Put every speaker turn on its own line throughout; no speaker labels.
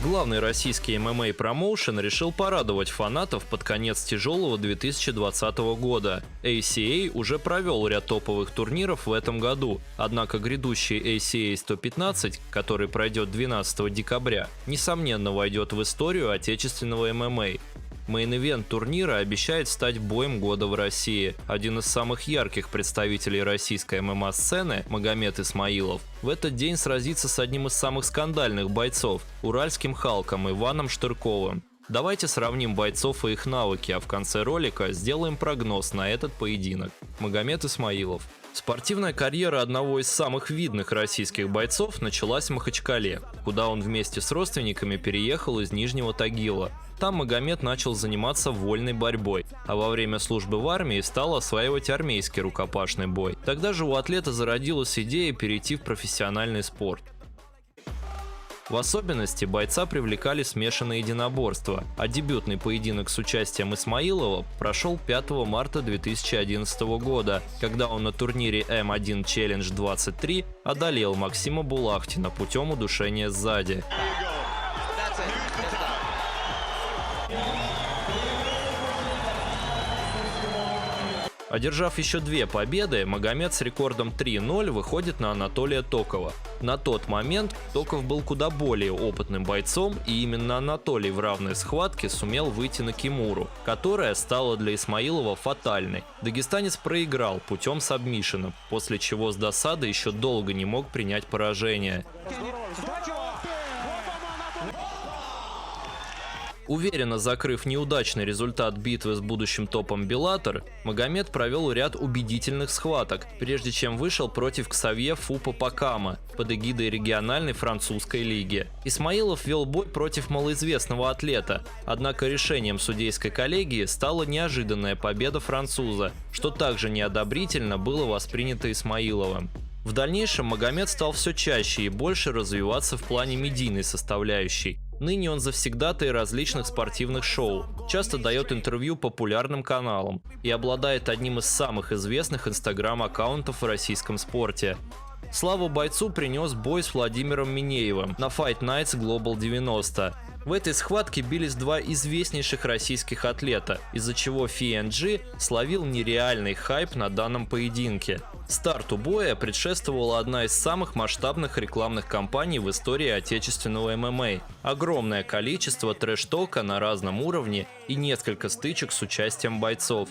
Главный российский ММА-промоушен решил порадовать фанатов под конец тяжелого 2020 года. ACA уже провел ряд топовых турниров в этом году, однако грядущий ACA 115, который пройдет 12 декабря, несомненно войдет в историю отечественного ММА. Мейн-ивент турнира обещает стать боем года в России. Один из самых ярких представителей российской ММА-сцены, Магомед Исмаилов, в этот день сразится с одним из самых скандальных бойцов – уральским Халком Иваном Штырковым. Давайте сравним бойцов и их навыки, а в конце ролика сделаем прогноз на этот поединок. Магомед Исмаилов. Спортивная карьера одного из самых видных российских бойцов началась в Махачкале, куда он вместе с родственниками переехал из Нижнего Тагила. Там Магомед начал заниматься вольной борьбой, а во время службы в армии стал осваивать армейский рукопашный бой. Тогда же у атлета зародилась идея перейти в профессиональный спорт. В особенности бойца привлекали смешанные единоборства, а дебютный поединок с участием Исмаилова прошел 5 марта 2011 года, когда он на турнире М1 Challenge 23 одолел Максима Булахтина путем удушения сзади. Одержав еще 2 победы, Магомед с рекордом 3-0 выходит на Анатолия Токова. На тот момент Токов был куда более опытным бойцом, и именно Анатолий в равной схватке сумел выйти на Кимуру, которая стала для Исмаилова фатальной. Дагестанец проиграл путем сабмишена, после чего с досады еще долго не мог принять поражение. Уверенно закрыв неудачный результат битвы с будущим топом Беллатор, Магомед провел ряд убедительных схваток, прежде чем вышел против Ксавье Фупа-Покама под эгидой региональной французской лиги. Исмаилов вел бой против малоизвестного атлета, однако решением судейской коллегии стала неожиданная победа француза, что также неодобрительно было воспринято Исмаиловым. В дальнейшем Магомед стал все чаще и больше развиваться в плане медийной составляющей. Ныне он завсегдатай различных спортивных шоу, часто дает интервью популярным каналам и обладает одним из самых известных инстаграм-аккаунтов в российском спорте. Славу бойцу принес бой с Владимиром Минеевым на Fight Nights Global 90. В этой схватке бились 2 известнейших российских атлета, из-за чего FNG словил нереальный хайп на данном поединке. Старту боя предшествовала одна из самых масштабных рекламных кампаний в истории отечественного ММА. Огромное количество трэш-тока на разном уровне и несколько стычек с участием бойцов.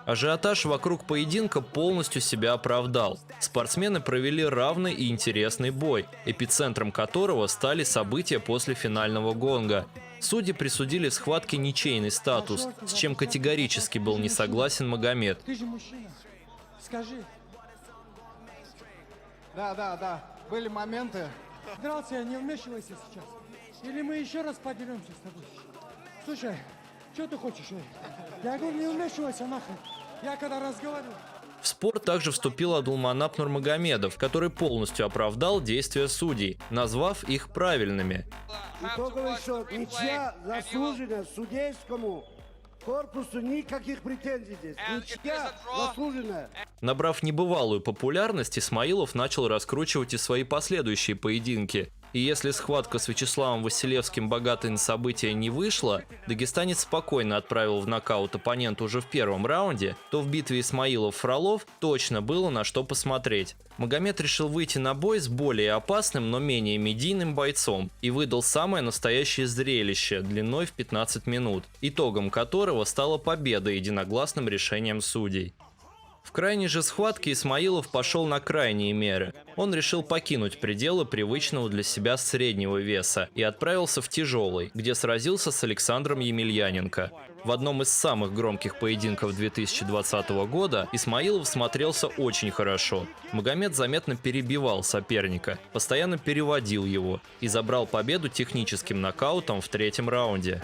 Ажиотаж вокруг поединка полностью себя оправдал. Спортсмены провели равный и интересный бой, эпицентром которого стали события после финального гонга. Судьи присудили схватке ничейный статус, с чем категорически был не согласен Магомед.
Ты же мужчина, скажи. Да, были моменты. Дрался я, не вмешивайся сейчас. Или мы еще раз подеремся с тобой. Слушай, что ты хочешь? Я говорю, не вмешивайся нахрен. Я когда разговариваю.
В спор также вступил Абдулманап Нурмагомедов, который полностью оправдал действия судей, назвав их правильными.
Итоговый счет. Ничья заслуженная судейскому корпусу, никаких претензий здесь. Ничья заслуженная.
Набрав небывалую популярность, Исмаилов начал раскручивать и свои последующие поединки. И если схватка с Вячеславом Василевским богатой на события не вышла, дагестанец спокойно отправил в нокаут оппонента уже в первом раунде, то в битве Исмаилов-Фролов точно было на что посмотреть. Магомед решил выйти на бой с более опасным, но менее медийным бойцом и выдал самое настоящее зрелище длиной в 15 минут, итогом которого стала победа единогласным решением судей. В крайней же схватке Исмаилов пошел на крайние меры. Он решил покинуть пределы привычного для себя среднего веса и отправился в тяжелый, где сразился с Александром Емельяненко. В одном из самых громких поединков 2020 года Исмаилов смотрелся очень хорошо. Магомед заметно перебивал соперника, постоянно переводил его и забрал победу техническим нокаутом в 3-м раунде.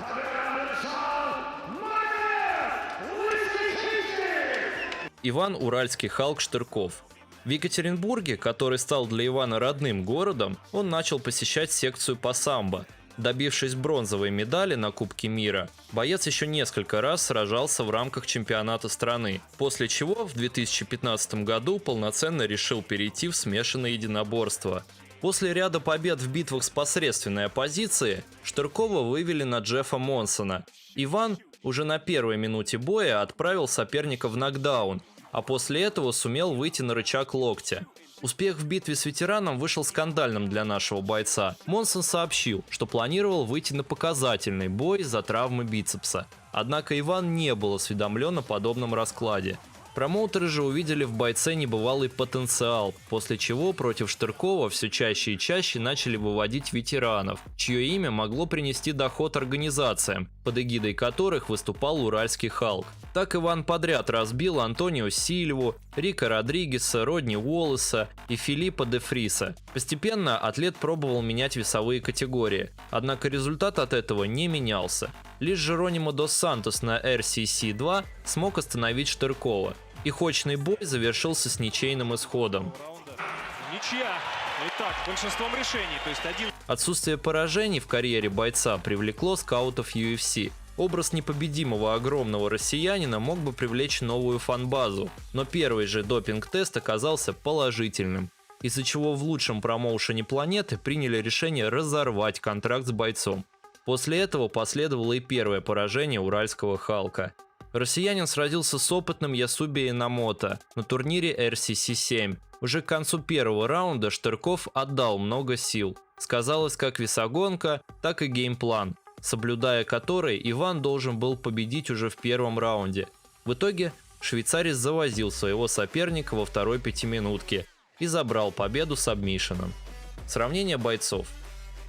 Иван Уральский Халк Штырков. В Екатеринбурге, который стал для Ивана родным городом, он начал посещать секцию по самбо. Добившись бронзовой медали на Кубке мира, боец еще несколько раз сражался в рамках чемпионата страны, после чего в 2015 году полноценно решил перейти в смешанное единоборство. После ряда побед в битвах с посредственной оппозицией Штыркова вывели на Джеффа Монсона. Иван уже на первой минуте боя отправил соперника в нокдаун, а после этого сумел выйти на рычаг локтя. Успех в битве с ветераном вышел скандальным для нашего бойца. Монсон сообщил, что планировал выйти на показательный бой из-за травмы бицепса. Однако Иван не был осведомлен о подобном раскладе. Промоутеры же увидели в бойце небывалый потенциал, после чего против Штыркова все чаще и чаще начали выводить ветеранов, чье имя могло принести доход организациям, под эгидой которых выступал Уральский Халк. Так Иван подряд разбил Антонио Сильву, Рика Родригеса, Родни Уоллеса и Филиппа де Фриса. Постепенно атлет пробовал менять весовые категории, однако результат от этого не менялся. Лишь Жеронимо дос Сантос на RCC-2 смог остановить Штыркова. Их очный бой завершился с ничейным исходом.
Ничья. Итак, большинством решений, то есть один.
Отсутствие поражений в карьере бойца привлекло скаутов UFC. Образ непобедимого огромного россиянина мог бы привлечь новую фан-базу, но первый же допинг-тест оказался положительным, из-за чего в лучшем промоушене планеты приняли решение разорвать контракт с бойцом. После этого последовало и первое поражение Уральского Халка. Россиянин сразился с опытным Ясуби Инамото на турнире RCC-7. Уже к концу первого раунда Штырков отдал много сил. Сказалось как весогонка, так и геймплан, соблюдая который Иван должен был победить уже в первом раунде. В итоге швейцарец завозил своего соперника во второй пятиминутке и забрал победу сабмишеном. Сравнение бойцов.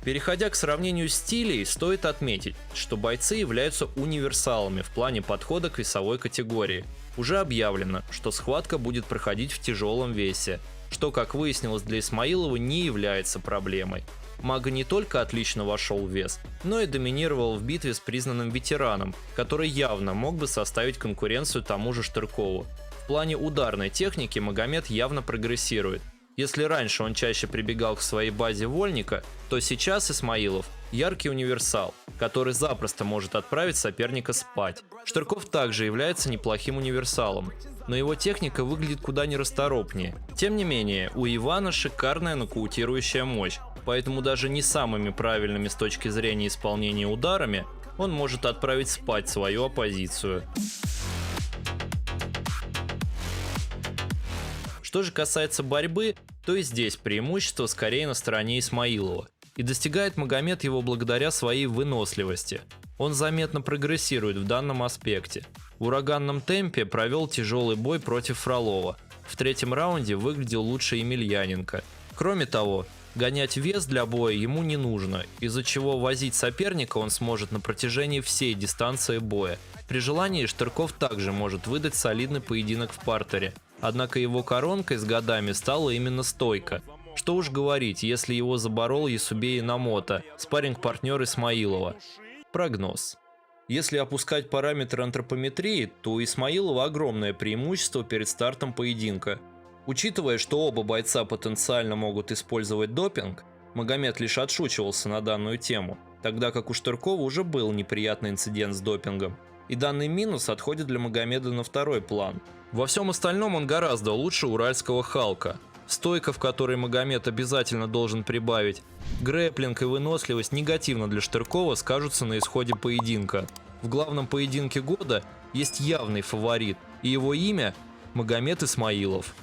Переходя к сравнению стилей, стоит отметить, что бойцы являются универсалами в плане подхода к весовой категории. Уже объявлено, что схватка будет проходить в тяжелом весе, что, как выяснилось, для Исмаилова не является проблемой. Мага не только отлично вошел в вес, но и доминировал в битве с признанным ветераном, который явно мог бы составить конкуренцию тому же Штыркову. В плане ударной техники Магомед явно прогрессирует. Если раньше он чаще прибегал к своей базе вольника, то сейчас Исмаилов – яркий универсал, который запросто может отправить соперника спать. Штырков также является неплохим универсалом, но его техника выглядит куда нерасторопнее. Тем не менее, у Ивана шикарная нокаутирующая мощь, поэтому даже не самыми правильными с точки зрения исполнения ударами он может отправить спать свою оппозицию. Что же касается борьбы, то и здесь преимущество скорее на стороне Исмаилова. И достигает Магомед его благодаря своей выносливости. Он заметно прогрессирует в данном аспекте. В ураганном темпе провел тяжелый бой против Фролова. В третьем раунде выглядел лучше Емельяненко. Кроме того, гонять вес для боя ему не нужно, из-за чего возить соперника он сможет на протяжении всей дистанции боя. При желании Штырков также может выдать солидный поединок в партере. Однако его коронкой с годами стала именно стойка. Что уж говорить, если его заборол Ясуби Инамото, спарринг-партнер Исмаилова. Прогноз. Если опускать параметры антропометрии, то у Исмаилова огромное преимущество перед стартом поединка. Учитывая, что оба бойца потенциально могут использовать допинг, Магомед лишь отшучивался на данную тему, тогда как у Штыркова уже был неприятный инцидент с допингом. И данный минус отходит для Магомеда на второй план. Во всем остальном он гораздо лучше Уральского Халка. Стойка, в которой Магомед обязательно должен прибавить, грэпплинг и выносливость негативно для Штыркова скажутся на исходе поединка. В главном поединке года есть явный фаворит, и его имя – Магомед Исмаилов.